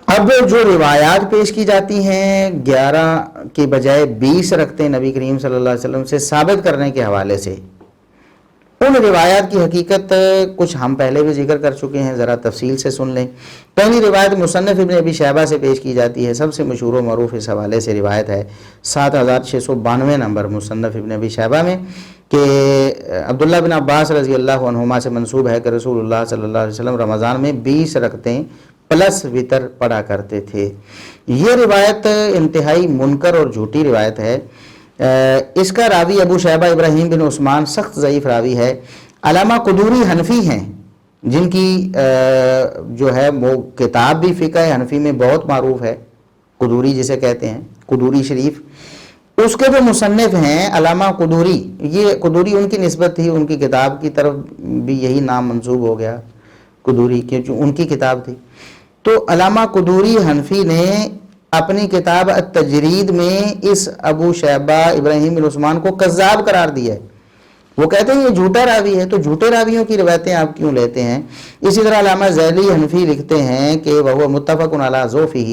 اب جو روایات پیش کی جاتی ہیں 11 کے بجائے 20 رکھتے ہیں نبی کریم صلی اللہ علیہ وسلم سے ثابت کرنے کے حوالے سے، ان روایات کی حقیقت کچھ ہم پہلے بھی ذکر کر چکے ہیں، ذرا تفصیل سے سن لیں۔ پہلی روایت مصنف ابن ابی شیبہ سے پیش کی جاتی ہے، سب سے مشہور و معروف اس حوالے سے روایت ہے 7692 نمبر مصنف ابن ابی شیبہ میں، کہ عبداللہ بن عباس رضی اللہ عنہما سے منسوب ہے کہ رسول اللہ صلی اللہ علیہ وسلم رمضان میں 20 رکعتیں پلس وتر پڑھا کرتے تھے۔ یہ روایت انتہائی منکر اور جھوٹی روایت ہے۔ اس کا راوی ابو شیبہ ابراہیم بن عثمان سخت ضعیف راوی ہے۔ علامہ قدوری حنفی ہیں، جن کی جو ہے وہ کتاب بھی فقہ حنفی میں بہت معروف ہے، قدوری جسے کہتے ہیں، قدوری شریف، اس کے جو مصنف ہیں علامہ قدوری، یہ قدوری ان کی نسبت تھی، ان کی کتاب کی طرف بھی یہی نام منسوب ہو گیا قدوری، کیونکہ ان کی کتاب تھی۔ تو علامہ قدوری حنفی نے اپنی کتاب التجرید میں اس ابو شیبہ ابراہیم بن عثمان کو کذاب قرار دیا ہے۔ وہ کہتے ہیں یہ جھوٹا راوی ہے، تو جھوٹے راویوں کی روایتیں آپ کیوں لیتے ہیں؟ اسی طرح علامہ ذیلی حنفی لکھتے ہیں کہ وہ متفق علی ضعفہ،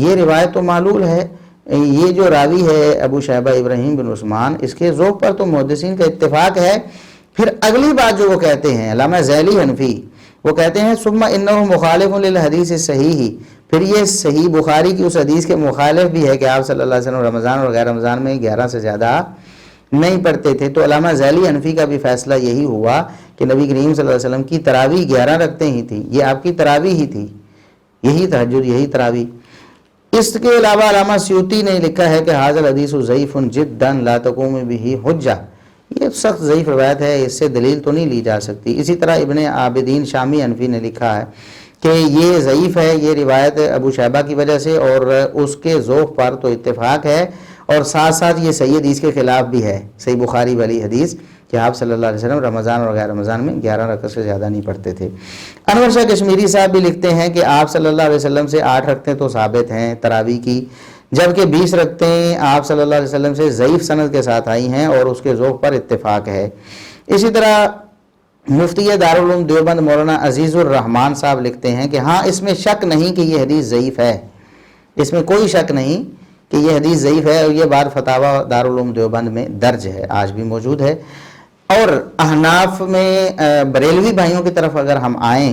یہ روایت تو معلول ہے، یہ جو راوی ہے ابو شیبہ ابراہیم بن عثمان، اس کے ذوق پر تو محدثین کا اتفاق ہے۔ پھر اگلی بات جو وہ کہتے ہیں علامہ ذیلی حنفی، وہ کہتے ہیں ثم انہ مخالف للحدیث الصحیح، پھر یہ صحیح بخاری کی اس حدیث کے مخالف بھی ہے کہ آپ صلی اللہ علیہ وسلم رمضان اور غیر رمضان میں 11 سے زیادہ نہیں پڑھتے تھے۔ تو علامہ ذیلی حنفی کا بھی فیصلہ یہی ہوا کہ نبی کریم صلی اللہ علیہ وسلم کی تراویح 11 رکعتیں ہی تھی، یہ آپ کی تراویح ہی تھی، یہی تہجد، یہی تراویح۔ اس کے علاوہ علامہ سیوطی نے لکھا ہے کہ ھذا الحدیث ضعیف جدا لا تقوم به حجہ، یہ سخت ضعیف روایت ہے، اس سے دلیل تو نہیں لی جا سکتی۔ اسی طرح ابن عابدین شامی حنفی نے لکھا ہے کہ یہ ضعیف ہے، یہ روایت ابو شیبہ کی وجہ سے، اور اس کے ذوق پر تو اتفاق ہے، اور ساتھ ساتھ یہ صحیح حدیث کے خلاف بھی ہے، صحیح بخاری والی حدیث کہ آپ صلی اللہ علیہ وسلم رمضان اور غیر رمضان میں 11 رکعت سے زیادہ نہیں پڑھتے تھے۔ انور شاہ کشمیری صاحب بھی لکھتے ہیں کہ آپ صلی اللہ علیہ وسلم سے 8 رکعتیں تو ثابت ہیں تراویح کی، جبکہ 20 رکعتیں آپ صلی اللہ علیہ وسلم سے ضعیف سند کے ساتھ آئی ہیں اور اس کے ذوق پر اتفاق ہے۔ اسی طرح مفتی دارالعلوم دیوبند مولانا عزیز الرحمان صاحب لکھتے ہیں کہ ہاں اس میں شک نہیں کہ یہ حدیث ضعیف ہے، اس میں کوئی شک نہیں کہ یہ حدیث ضعیف ہے، اور یہ بات فتاوی دارالعلوم دیوبند میں درج ہے، آج بھی موجود ہے۔ اور احناف میں بریلوی بھائیوں کی طرف اگر ہم آئیں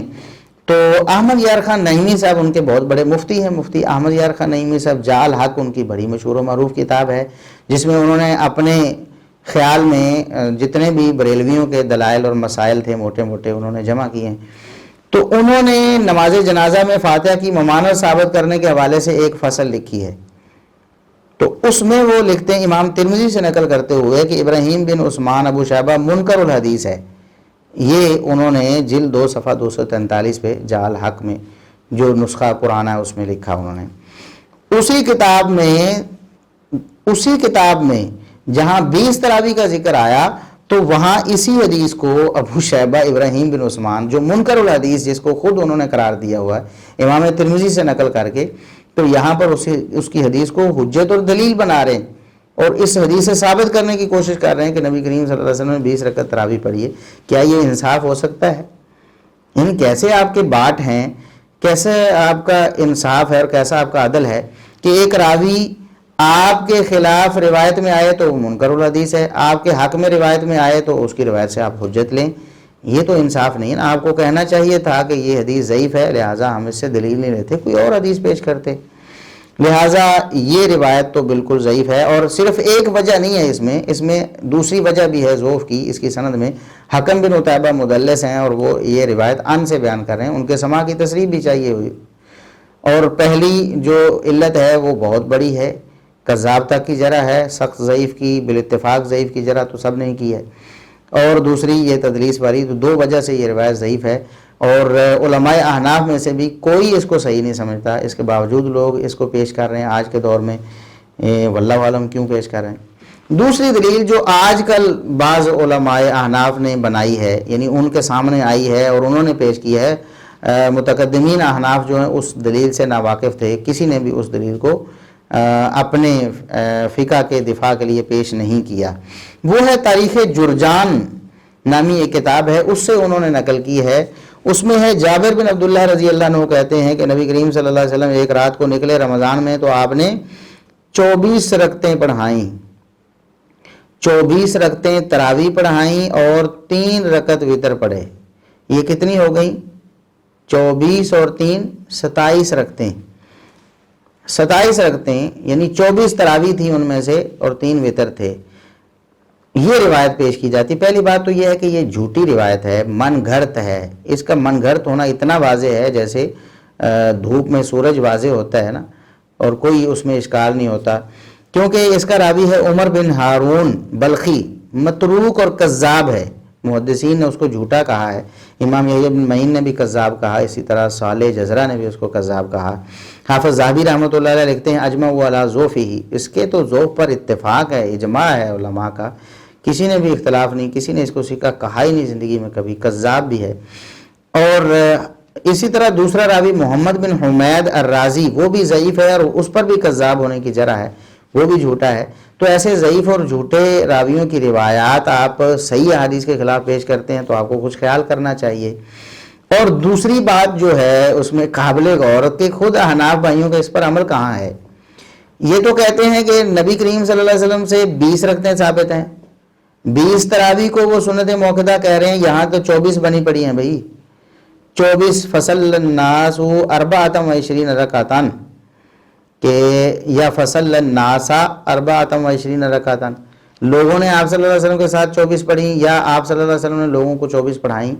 تو احمد یار خان نعیمی صاحب ان کے بہت بڑے مفتی ہیں، مفتی احمد یار خان نعیمی صاحب، جاء الحق ان کی بڑی مشہور و معروف کتاب ہے، جس میں انہوں نے اپنے خیال میں جتنے بھی بریلویوں کے دلائل اور مسائل تھے موٹے موٹے انہوں نے جمع کیے ہیں۔ تو انہوں نے نماز جنازہ میں فاتحہ کی ممانعت ثابت کرنے کے حوالے سے ایک فصل لکھی ہے، تو اس میں وہ لکھتے ہیں امام ترمذی سے نقل کرتے ہوئے کہ ابراہیم بن عثمان ابو شیبہ منکر الحدیث ہے، یہ انہوں نے جلد 2 صفحہ 243 پہ جاء الحق میں جو نسخہ پرانا ہے اس میں لکھا انہوں نے۔ اسی کتاب میں جہاں 20 تراویح کا ذکر آیا تو وہاں اسی حدیث کو ابو شیبہ ابراہیم بن عثمان جو منکر الحدیث جس کو خود انہوں نے قرار دیا ہوا ہے امام ترمذی سے نقل کر کے، تو یہاں پر اس کی حدیث کو حجت اور دلیل بنا رہے ہیں اور اس حدیث سے ثابت کرنے کی کوشش کر رہے ہیں کہ نبی کریم صلی اللہ علیہ وسلم نے 20 رکعت تراویح پڑھی ہے۔ کیا یہ انصاف ہو سکتا ہے؟ یعنی کیسے آپ کے باٹ ہیں، کیسے آپ کا انصاف ہے اور کیسا آپ کا عدل ہے کہ ایک راوی آپ کے خلاف روایت میں آئے تو منکر الحدیث ہے، آپ کے حق میں روایت میں آئے تو اس کی روایت سے آپ حجت لیں؟ یہ تو انصاف نہیں ہے نا۔ آپ کو کہنا چاہیے تھا کہ یہ حدیث ضعیف ہے لہٰذا ہم اس سے دلیل نہیں لیتے، کوئی اور حدیث پیش کرتے۔ لہٰذا یہ روایت تو بالکل ضعیف ہے، اور صرف ایک وجہ نہیں ہے اس میں دوسری وجہ بھی ہے ضعف کی۔ اس کی سند میں حکم بن عتیبہ مدلس ہیں اور وہ یہ روایت ان سے بیان کر رہے ہیں، ان کے سماع کی تصریح بھی چاہیے ہوئی، اور پہلی جو علت ہے وہ بہت بڑی ہے، کذاب تک کی جرح ہے، سخت ضعیف کی بالاتفاق ضعیف کی جرح تو سب نے کی ہے، اور دوسری یہ تدلیس والی، تو 2 وجہ سے یہ روایت ضعیف ہے، اور علماء احناف میں سے بھی کوئی اس کو صحیح نہیں سمجھتا، اس کے باوجود لوگ اس کو پیش کر رہے ہیں آج کے دور میں، واللہ عالم کیوں پیش کر رہے ہیں۔ دوسری دلیل جو آج کل بعض علماء احناف نے بنائی ہے، یعنی ان کے سامنے آئی ہے اور انہوں نے پیش کی ہے، متقدمین احناف جو ہیں اس دلیل سے ناواقف تھے، کسی نے بھی اس دلیل کو اپنے فقہ کے دفاع کے لیے پیش نہیں کیا۔ وہ ہے تاریخ جرجان نامی ایک کتاب ہے، اس سے انہوں نے نقل کی ہے. اس میں ہے جابر بن عبداللہ رضی اللہ عنہ کہتے ہیں کہ نبی کریم صلی اللہ علیہ وسلم ایک رات کو نکلے رمضان میں، تو آپ نے 24 رکعتیں پڑھائیں، 24 رکعتیں تراویح پڑھائیں اور 3 رکعت وتر پڑھے. یہ کتنی ہو گئیں؟ 24 اور 3 27 رکعتیں. 27 رکعتیں یعنی 24 تراویح تھی ان میں سے اور 3 وتر تھے. یہ روایت پیش کی جاتی. پہلی بات تو یہ ہے کہ یہ جھوٹی روایت ہے، من گھڑت ہے. اس کا من گھڑت ہونا اتنا واضح ہے جیسے دھوپ میں سورج واضح ہوتا ہے نا، اور کوئی اس میں اشکال نہیں ہوتا. کیونکہ اس کا راوی ہے عمر بن ہارون بلخی، متروک اور کذاب ہے. محدثین نے اس کو جھوٹا کہا ہے. امام یحییٰ بن معین نے بھی کذاب کہا، اسی طرح صالح جزرہ نے بھی اس کو کذاب کہا. حافظ ذہبی رحمۃ اللہ علیہ لکھتے ہیں اجمع علی ذوفہ، اس کے تو ذوف پر اتفاق ہے، اجماع ہے علماء کا، کسی نے بھی اختلاف نہیں، کسی نے اس کو سکا کہا ہی نہیں زندگی میں کبھی. کذاب بھی ہے. اور اسی طرح دوسرا راوی محمد بن حمید الرازی، وہ بھی ضعیف ہے اور اس پر بھی کذاب ہونے کی جرح ہے، وہ بھی جھوٹا ہے. تو ایسے ضعیف اور جھوٹے راویوں کی روایات آپ صحیح احادیث کے خلاف پیش کرتے ہیں تو آپ کو کچھ خیال کرنا چاہیے. اور دوسری بات جو ہے اس میں قابل غور کہ خود احناف بھائیوں کا اس پر عمل کہاں ہے. یہ تو کہتے ہیں کہ نبی کریم صلی اللہ علیہ وسلم سے 20 رکعتیں ثابت ہیں، 20 تراویح کو وہ سنت موقدہ کہہ رہے ہیں. یہاں تو 24 بنی پڑی ہیں بھائی، 24 فصل الناس 24 رکعتاً، کہ یا فصل الناس 24 رکعتاً، لوگوں نے آپ صلی اللہ علیہ وسلم کے ساتھ 24 پڑھی یا آپ صلی اللہ علیہ وسلم نے لوگوں کو 24 پڑھائیں.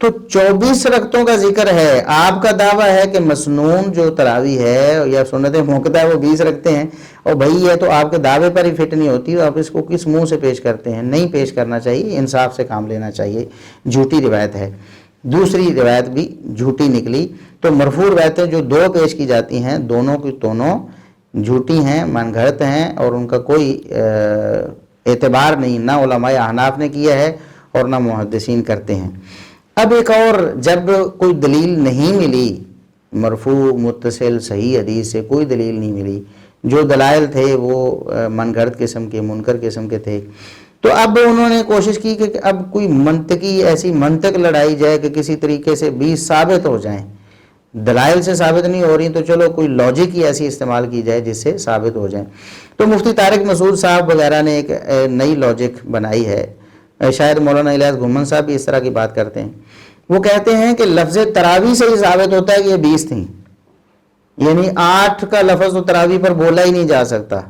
تو 24 رکعتوں کا ذکر ہے. آپ کا دعویٰ ہے کہ مسنون جو تراویح ہے یا سنت موقدہ ہے وہ 20 رکھتے ہیں، اور بھائی یہ تو آپ کے دعوے پر ہی فٹ نہیں ہوتی، آپ اس کو کس منہ سے پیش کرتے ہیں؟ نہیں پیش کرنا چاہیے، انصاف سے کام لینا چاہیے. جھوٹی روایت ہے. دوسری روایت بھی جھوٹی نکلی. تو مرفوع روایتیں جو 2 پیش کی جاتی ہیں، دونوں کی دونوں جھوٹی ہیں، من گھڑت ہیں، اور ان کا کوئی اعتبار نہیں، نہ علماء احناف نے کیا ہے اور نہ محدثین کرتے ہیں. اب ایک اور، جب کوئی دلیل نہیں ملی مرفوع متصل صحیح حدیث سے، کوئی دلیل نہیں ملی، جو دلائل تھے وہ من گھڑت قسم کے، منکر قسم کے تھے، تو اب انہوں نے کوشش کی کہ اب کوئی منطقی ایسی منطق لڑائی جائے کہ کسی طریقے سے 20 ثابت ہو جائیں. دلائل سے ثابت نہیں ہو رہی تو چلو کوئی لاجک ہی ایسی استعمال کی جائے جس سے ثابت ہو جائیں. تو مفتی طارق مسعود صاحب وغیرہ نے ایک نئی لاجک بنائی ہے. شاید مولانا الیاس گھمن صاحب بھی اس طرح کی بات کرتے ہیں. وہ کہتے ہیں کہ لفظ تراویح سے ہی ثابت ہوتا ہے کہ یہ 20 تھیں، یعنی 8 کا لفظ تو تراویح پر بولا ہی نہیں جا سکتا،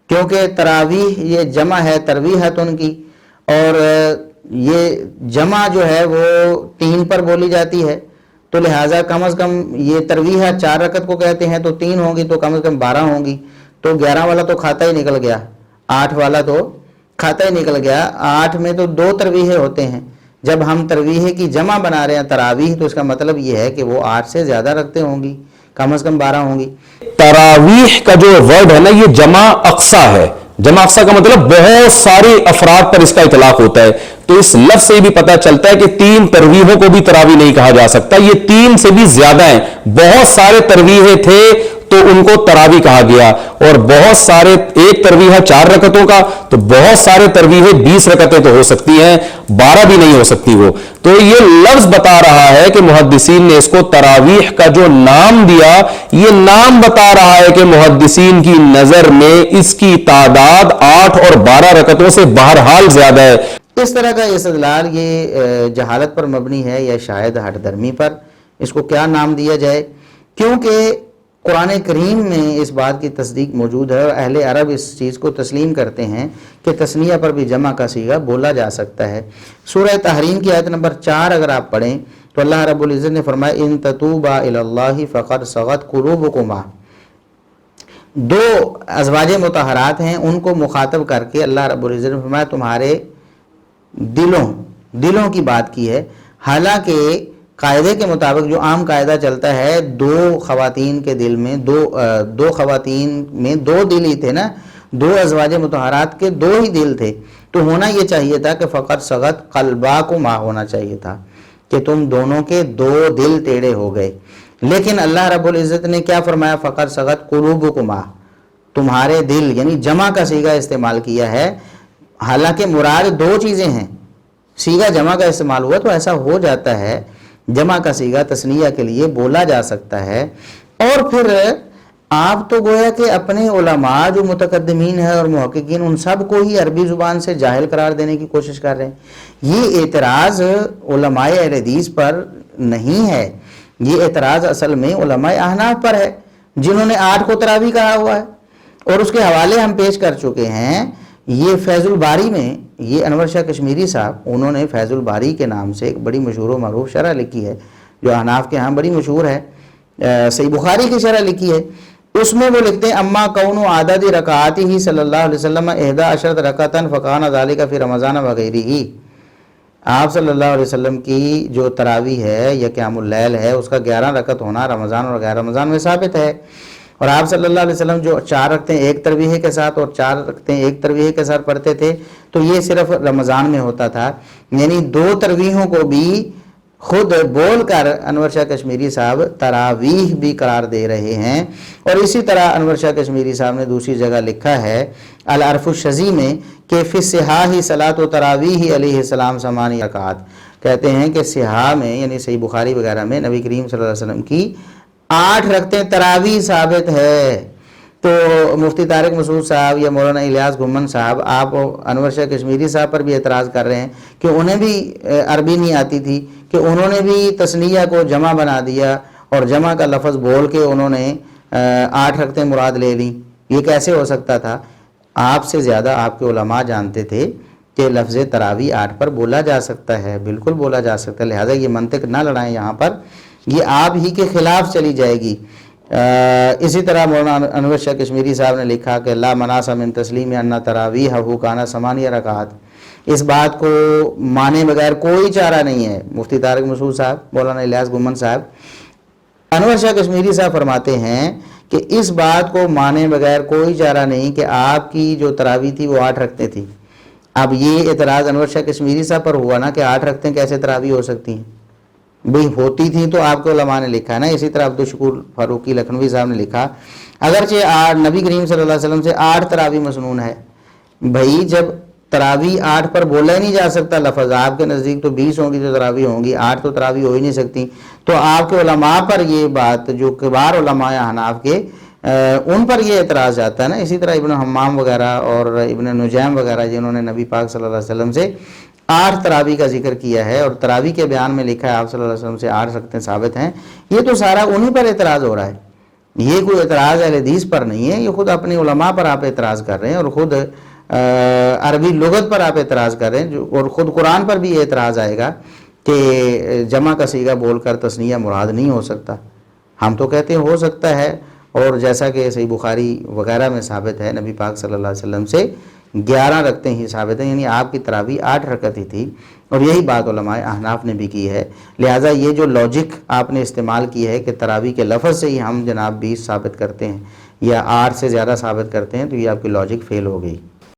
کیونکہ تراویح یہ جمع ہے ترویحتن کی، اور یہ جمع جو ہے وہ 3 پر بولی جاتی ہے. تو لہٰذا کم از کم یہ ترویح 4 رکعت کو کہتے ہیں تو 3 ہوں گی تو کم از کم 12 ہوں گی. تو 11 والا تو کھاتا ہی نکل گیا، 8 والا تو کھاتا ہی نکل گیا. 8 میں تو 2 ترویحیں ہوتے ہیں. جب ہم ترویح کی جمع بنا رہے ہیں تراویح، تو اس کا مطلب یہ ہے کہ وہ 8 سے زیادہ رکھتے ہوں گی، کم از کم 12 ہوں گی. تراویح کا جو ورڈ ہے نا، یہ جمع اقصا ہے. جمع اقصا کا مطلب بہت سارے افراد پر اس کا اطلاق ہوتا ہے. تو اس لفظ سے بھی پتہ چلتا ہے کہ 3 ترویحوں کو بھی تراویح نہیں کہا جا سکتا، یہ 3 سے بھی زیادہ ہیں. بہت سارے ترویحیں تھے تو ان کو تراویح کہا گیا، اور بہت سارے، ایک ترویح ہے 4 رکعتوں کا، تو بہت سارے ترویحیں 20 رکعتیں تو ہو سکتی ہیں، 12 بھی نہیں ہو سکتی وہ. تو یہ لفظ بتا رہا ہے کہ محدثین نے اس کو تراویح کا جو نام دیا، یہ نام بتا رہا ہے کہ محدثین کی نظر میں اس کی تعداد 8 اور 12 رکعتوں سے بہرحال زیادہ ہے. اس طرح کا استدلال یہ جہالت پر مبنی ہے یا شاید ہٹ درمی پر. اس کو کیا نام دیا جائے؟ کیونکہ قرآن کریم میں اس بات کی تصدیق موجود ہے اور اہل عرب اس چیز کو تسلیم کرتے ہیں کہ تثنیہ پر بھی جمع کا صیغہ بولا جا سکتا ہے. سورہ تحریم کی آیت نمبر 4 اگر آپ پڑھیں تو اللہ رب العزت نے فرمایا ان تتوبا الی اللہ فقد صغت قلوبکما. 2 ازواج مطہرات ہیں، ان کو مخاطب کر کے اللہ رب العزت نے فرمایا تمہارے دلوں کی بات کی ہے. حالانکہ قاعدے کے مطابق جو عام قاعدہ چلتا ہے، 2 خواتین کے دل میں دو خواتین میں 2 دل ہی تھے نا، 2 ازواج مطہرات کے 2 ہی دل تھے. تو ہونا یہ چاہیے تھا کہ فقط صغت قلباکما ہونا چاہیے تھا کہ تم دونوں کے 2 دل ٹیڑے ہو گئے. لیکن اللہ رب العزت نے کیا فرمایا؟ فقط صغت قلوبکما، تمہارے دل، یعنی جمع کا صیغہ استعمال کیا ہے. حالانکہ مراد 2 چیزیں ہیں. سیغہ جمع کا استعمال ہوا تو ایسا ہو جاتا ہے، جمع کا سیغہ تثنیہ کے لیے بولا جا سکتا ہے۔ اور پھر آپ تو گویا کہ اپنے علماء جو متقدمین ہیں اور محققین ان سب کو ہی عربی زبان سے جاہل قرار دینے کی کوشش کر رہے ہیں۔ یہ اعتراض علماء اہل حدیث پر نہیں ہے، یہ اعتراض اصل میں علماء احناف پر ہے، جنہوں نے 8 کو تراویح کہا ہوا ہے، اور اس کے حوالے ہم پیش کر چکے ہیں۔ یہ فیض الباری میں یہ انور شاہ کشمیری صاحب، انہوں نے فیض الباری کے نام سے ایک بڑی مشہور و معروف شرح لکھی ہے جو احناف کے ہاں بڑی مشہور ہے، صحیح بخاری کی شرح لکھی ہے۔ اس میں وہ لکھتے ہیں اما کون عدد رکعاتہ صلی اللہ علیہ وسلم 11 رکعتاً فکان ذالک فی رمضان وغیرہ۔ آپ صلی اللہ علیہ وسلم کی جو تراویح ہے یا قیام اللیل ہے اس کا 11 رکعت ہونا رمضان اور غیر رمضان میں ثابت ہے، اور آپ صلی اللہ علیہ وسلم جو 4 رکعتیں ایک تراویح کے ساتھ اور 4 رکعتیں ایک تراویح کے ساتھ پڑھتے تھے تو یہ صرف رمضان میں ہوتا تھا، یعنی 2 تراویحوں کو بھی خود بول کر انور شاہ کشمیری صاحب تراویح بھی قرار دے رہے ہیں۔ اور اسی طرح انور شاہ کشمیری صاحب نے دوسری جگہ لکھا ہے العرف الشذی میں کہ فی الصحاح صلاۃ و تراویح علیہ السلام 8 رکعات، کہتے ہیں کہ صحاح میں یعنی صحیح بخاری وغیرہ میں نبی کریم صلی اللہ علیہ وسلم کی 8 رکعتیں تراویح ثابت ہے۔ تو مفتی طارق مسعود صاحب یا مولانا الیاس گھمن صاحب، آپ انور شاہ کشمیری صاحب پر بھی اعتراض کر رہے ہیں کہ انہیں بھی عربی نہیں آتی تھی، کہ انہوں نے بھی تثنیہ کو جمع بنا دیا اور جمع کا لفظ بول کے انہوں نے 8 رکعتیں مراد لے لیں، یہ کیسے ہو سکتا تھا؟ آپ سے زیادہ آپ کے علماء جانتے تھے کہ لفظ تراویح 8 پر بولا جا سکتا ہے، بالکل بولا جا سکتا ہے، لہٰذا یہ منطق نہ لڑائیں یہاں پر، یہ آپ ہی کے خلاف چلی جائے گی۔ اسی طرح مولانا انور شاہ کشمیری صاحب نے لکھا کہ لا مناس من تسلیم ان تراویحہ کان 8 رکعات، اس بات کو مانے بغیر کوئی چارہ نہیں ہے۔ مفتی طارق مسعود صاحب، مولانا الیاس گھمن صاحب، انور شاہ کشمیری صاحب فرماتے ہیں کہ اس بات کو مانے بغیر کوئی چارہ نہیں کہ آپ کی جو تراویح تھی وہ 8 رکعتیں تھی۔ اب یہ اعتراض انور شاہ کشمیری صاحب پر ہوا نا کہ 8 رکعتیں کیسے تراویح ہو سکتی ہیں؟ بھئی ہوتی تھیں تو آپ کے علماء نے لکھا ہے نا۔ اسی طرح عبدالشکور فاروقی لکھنوی صاحب نے لکھا اگرچہ نبی کریم صلی اللہ علیہ وسلم سے 8 تراویح مسنون ہے، بھئی جب تراویح 8 پر بولا ہی نہیں جا سکتا لفظ، آپ کے نزدیک تو 20 ہوں گی جو تراویح ہوں گی، 8 تو تراویح ہو ہی نہیں سکتی، تو آپ کے علماء پر یہ بات جو کبار علماء احناف کے ان پر یہ اعتراض جاتا ہے نا۔ اسی طرح ابن حمام وغیرہ اور ابن نجیم وغیرہ جنہوں نے نبی پاک صلی اللہ علیہ وسلم سے 8 تراویح کا ذکر کیا ہے اور تراویح کے بیان میں لکھا ہے آپ صلی اللہ علیہ وسلم سے 8 رکعتیں ثابت ہیں، یہ تو سارا انہی پر اعتراض ہو رہا ہے، یہ کوئی اعتراض اہل حدیث پر نہیں ہے، یہ خود اپنی علماء پر آپ اعتراض کر رہے ہیں اور خود عربی لغت پر آپ اعتراض کر رہے ہیں، اور خود قرآن پر بھی یہ اعتراض آئے گا کہ جمع کا صیغہ بول کر تثنیہ مراد نہیں ہو سکتا۔ ہم تو کہتے ہیں ہو سکتا ہے، اور جیسا کہ صحیح بخاری وغیرہ میں ثابت ہے نبی پاک صلی اللہ علیہ وسلم سے 11 رکعتیں ہی ثابت ہیں، یعنی آپ کی تراویح 8 رکعت ہی تھی، اور یہی بات علماء احناف نے بھی کی ہے۔ لہٰذا یہ جو لاجک آپ نے استعمال کی ہے کہ تراویح کے لفظ سے ہی ہم جناب 20 ثابت کرتے ہیں یا 8 سے زیادہ ثابت کرتے ہیں، تو یہ آپ کی لاجک فیل ہو گئی۔